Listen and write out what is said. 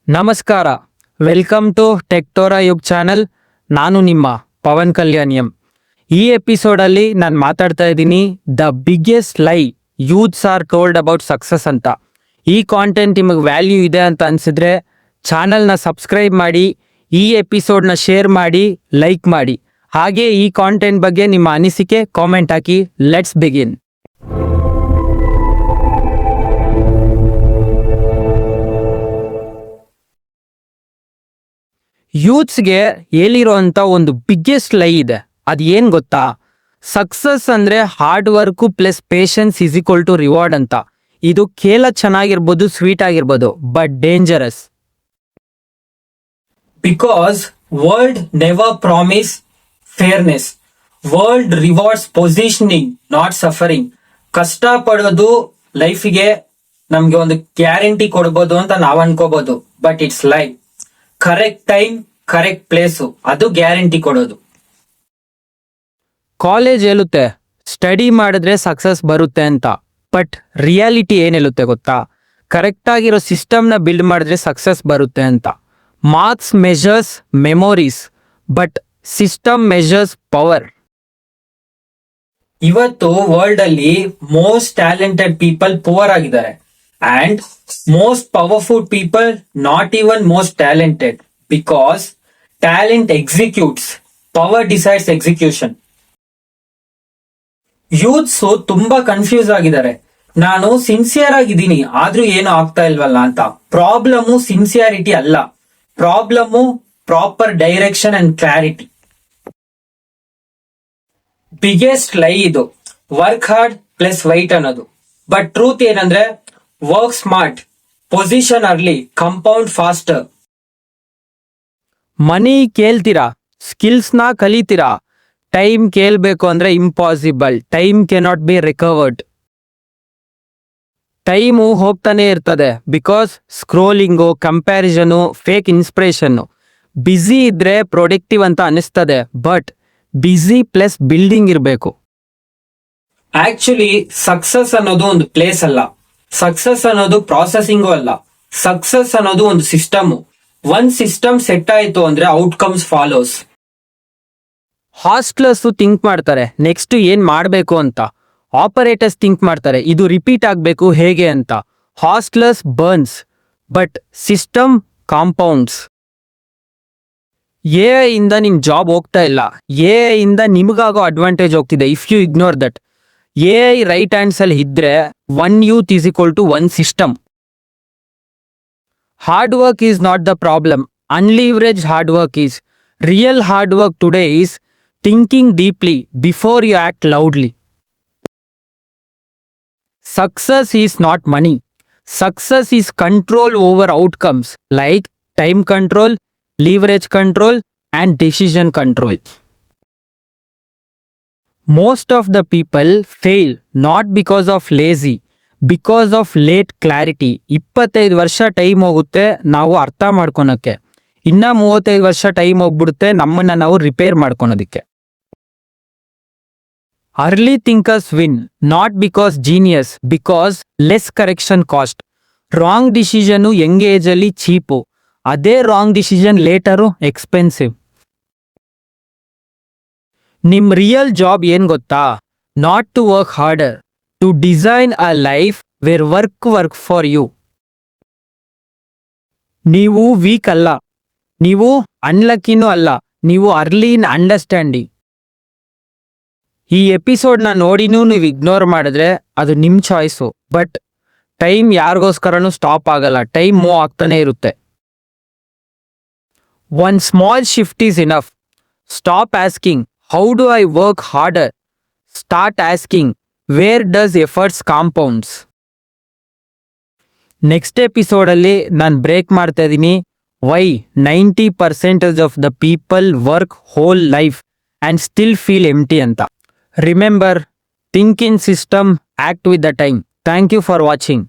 ನಮಸ್ಕಾರ, welcome to ಟೆಕ್ಟೋರಾ Yug channel. ನಾನು ನಿಮ್ಮ ಪವನ್ ಕಲ್ಯಾಣಿಯಂ. ಈ ಎಪಿಸೋಡಲ್ಲಿ ನಾನು ಮಾತಾಡ್ತಾ ಇದ್ದೀನಿ ದ ಬಿಗ್ಗೆಸ್ಟ್ ಲೈ youths are told about success ಅಂತ. ಈ ಕಾಂಟೆಂಟ್ ನಿಮಗೆ ವ್ಯಾಲ್ಯೂ ಇದೆ ಅಂತ ಅನಿಸಿದ್ರೆ ಚಾನಲ್ನ ಸಬ್ಸ್ಕ್ರೈಬ್ ಮಾಡಿ, ಈ ಎಪಿಸೋಡ್ನ ಶೇರ್ ಮಾಡಿ, ಲೈಕ್ ಮಾಡಿ. ಹಾಗೆ ಈ ಕಾಂಟೆಂಟ್ ಬಗ್ಗೆ ನಿಮ್ಮ ಅನಿಸಿಕೆ ಕಾಮೆಂಟ್ ಹಾಕಿ. Let's begin. ಯೂತ್ಸ್ಗೆ ಹೇಳಿರೋಂಥ ಒಂದು ಬಿಗ್ಗೆಸ್ಟ್ ಲೈ ಇದೆ. ಅದು ಏನು ಗೊತ್ತಾ? ಸಕ್ಸಸ್ ಅಂದರೆ hard work plus patience is equal to reward ಅಂತ. ಇದು ಕೇಳ ಚೆನ್ನಾಗಿರ್ಬೋದು, ಸ್ವೀಟ್ ಆಗಿರ್ಬೋದು, but dangerous. Because world never promise fairness. World rewards positioning, not suffering. ಕಷ್ಟ ಪಡೋದು ಲೈಫಿಗೆ ನಮ್ಗೆ ಒಂದು ಗ್ಯಾರಂಟಿ ಕೊಡ್ಬೋದು ಅಂತ ನಾವ್ ಅನ್ಕೋಬಹುದು, but it's life. Correct time, correct place, ಅದು ಗ್ಯಾರಂಟಿ ಕೊಡೋದು. ಕಾಲೇಜ್ ಹೇಳುತ್ತೆ ಸ್ಟಡಿ ಮಾಡಿದ್ರೆ ಸಕ್ಸಸ್ ಬರುತ್ತೆ ಅಂತ, ಬಟ್ ರಿಯಾಲಿಟಿ ಏನ್ ಹೇಳುತ್ತೆ ಗೊತ್ತಾ? ಕರೆಕ್ಟ್ ಆಗಿರೋ ಸಿಸ್ಟಮ್ನ ಬಿಲ್ಡ್ ಮಾಡಿದ್ರೆ ಸಕ್ಸಸ್ ಬರುತ್ತೆ ಅಂತ. Marks measures memories, but system measures power. ಇವತ್ತು ವರ್ಲ್ಡ್ ಅಲ್ಲಿ ಮೋಸ್ಟ್ ಟ್ಯಾಲೆಂಟೆಡ್ ಪೀಪಲ್ ಪುವರ್ ಆಗಿದ್ದಾರೆ, and most powerful people not even most talented, because talent executes, power decides execution. Youths ತುಂಬಾ ಕನ್ಫ್ಯೂಸ್ ಆಗಿದ್ದಾರೆ. ನಾನು ಸಿನ್ಸಿಯರ್ ಆಗಿದ್ದೀನಿ ಆದ್ರೂ ಏನು ಆಗ್ತಾ ಇಲ್ವಲ್ಲ ಅಂತ. ಪ್ರಾಬ್ಲಮು ಸಿನ್ಸಿಯಾರಿಟಿ ಅಲ್ಲ, problem proper direction and clarity. Biggest lie ಇದು, ವರ್ಕ್ ಹಾರ್ಡ್ ಪ್ಲಸ್ ವೈಟ್ ಅನ್ನೋದು. ಬಟ್ ಟ್ರೂತ್ ಏನಂದ್ರೆ, work smart, position early, compound faster. Money ಕೇಳ್ತೀರಾ, ಸ್ಕಿಲ್ಸ್ನ ಕಲಿತೀರಾ. ಟೈಮ್ ಕೇಳಬೇಕು ಅಂದ್ರೆ impossible. Time cannot be recovered. Time ಹೋಗ್ತಾನೆ ಇರ್ತದೆ, because scrolling, comparison, fake inspiration. Busy ಇದ್ರೆ ಪ್ರೊಡಕ್ಟಿವ್ ಅಂತ ಅನಿಸ್ತದೆ, ಬಟ್ ಬ್ಯುಸಿ ಪ್ಲಸ್ ಬಿಲ್ಡಿಂಗ್ ಇರಬೇಕು. ಆಕ್ಚುಲಿ ಸಕ್ಸಸ್ ಅನ್ನೋದು ಒಂದು ಪ್ಲೇಸ್ ಅಲ್ಲ, ಸಕ್ಸಸ್ ಅನ್ನೋದು ಪ್ರಾಸೆಸಿಂಗು ಅಲ್ಲ. ಸಕ್ಸಸ್ ಅನ್ನೋದು ಒಂದು ಸಿಸ್ಟಮ್. ಒಂದ್ ಸಿಸ್ಟಮ್ ಸೆಟ್ ಆಯ್ತು ಅಂದ್ರೆ ಔಟ್ಕಮ್ಸ್ ಫಾಲೋಸ್. ಹಾಸ್ಟ್ಲರ್ಸ್ ಥಿಂಕ್ ಮಾಡ್ತಾರೆ ನೆಕ್ಸ್ಟ್ ಏನ್ ಮಾಡ್ಬೇಕು ಅಂತ. ಆಪರೇಟರ್ಸ್ ಥಿಂಕ್ ಮಾಡ್ತಾರೆ ಇದು ರಿಪೀಟ್ ಆಗ್ಬೇಕು ಹೇಗೆ ಅಂತ. Hustlers burns, but system compounds. ಎ ಇಂದ ನಿಮ್ ಜಾಬ್ ಹೋಗ್ತಾ ಇಲ್ಲ, ಎ ಇಂದ ನಿಮಗಾಗೋ ಅಡ್ವಾಂಟೇಜ್ ಹೋಗ್ತಿದೆ. If you ignore that, AI right hands ಅಲ್ಲಿ ಇದ್ರೆ one youth is equal to one system. Hard work is not the problem, unleverage hard work is. Real hard work today is thinking deeply before you act loudly. Success is not money, success is control over outcomes like time control, leverage control and decision control. Most of the people fail not because of lazy, because of late clarity. 25 ವರ್ಷ time ಹೋಗುತ್ತೆ ನಾವು ಅರ್ಥ ಮಾಡ್ಕೊಳಕ್ಕೆ, ಇನ್ನ 35 ವರ್ಷ time ಹೋಗ್ಬಿಡುತ್ತೆ ನಮ್ಮನ್ನ ನಾವು ರಿಪೇರ್ ಮಾಡ್ಕೊಳೋದಿಕ್ಕೆ. Early thinkers win, not because genius, because less correction cost. Wrong decision young age ಅಲ್ಲಿ ಚೀಪು, ಅದೇ ರಾಂಗ್ ಡಿಸಿಷನ್ ಲೇಟರು ಎಕ್ಸ್ಪೆನ್ಸಿವ್. ನಿಮ್ ರಿಯಲ್ ಜಾಬ್ ಏನ್ ಗೊತ್ತಾ? Not to work harder, to design a life where work for you. ನೀವು weak ಅಲ್ಲ, ನೀವು ಅನ್ಲಕ್ಕಿನೂ ಅಲ್ಲ, ನೀವು ಅರ್ಲಿ ಇನ್ ಅಂಡರ್ಸ್ಟ್ಯಾಂಡಿಂಗ್. ಈ ಎಪಿಸೋಡ್ನ ನೋಡಿನೂ ನೀವು ಇಗ್ನೋರ್ ಮಾಡಿದ್ರೆ ಅದು ನಿಮ್ ಚಾಯ್ಸು, ಬಟ್ ಟೈಮ್ ಯಾರಿಗೋಸ್ಕರನೂ ಸ್ಟಾಪ್ ಆಗಲ್ಲ, ಟೈಮ್ ಮೂವ್ ಆಗ್ತಾನೆ ಇರುತ್ತೆ. One small shift is enough. Stop asking, how do I work harder? Start asking, where does efforts compounds? Next episode ಅಲ್ಲಿ ನಾನು ಬ್ರೇಕ್ ಮಾಡ್ತಾ ಇದ್ದೀನಿ why 90% of the people work whole life and still feel empty ಅಂತ. Remember, think in system, act with the time. Thank you for watching.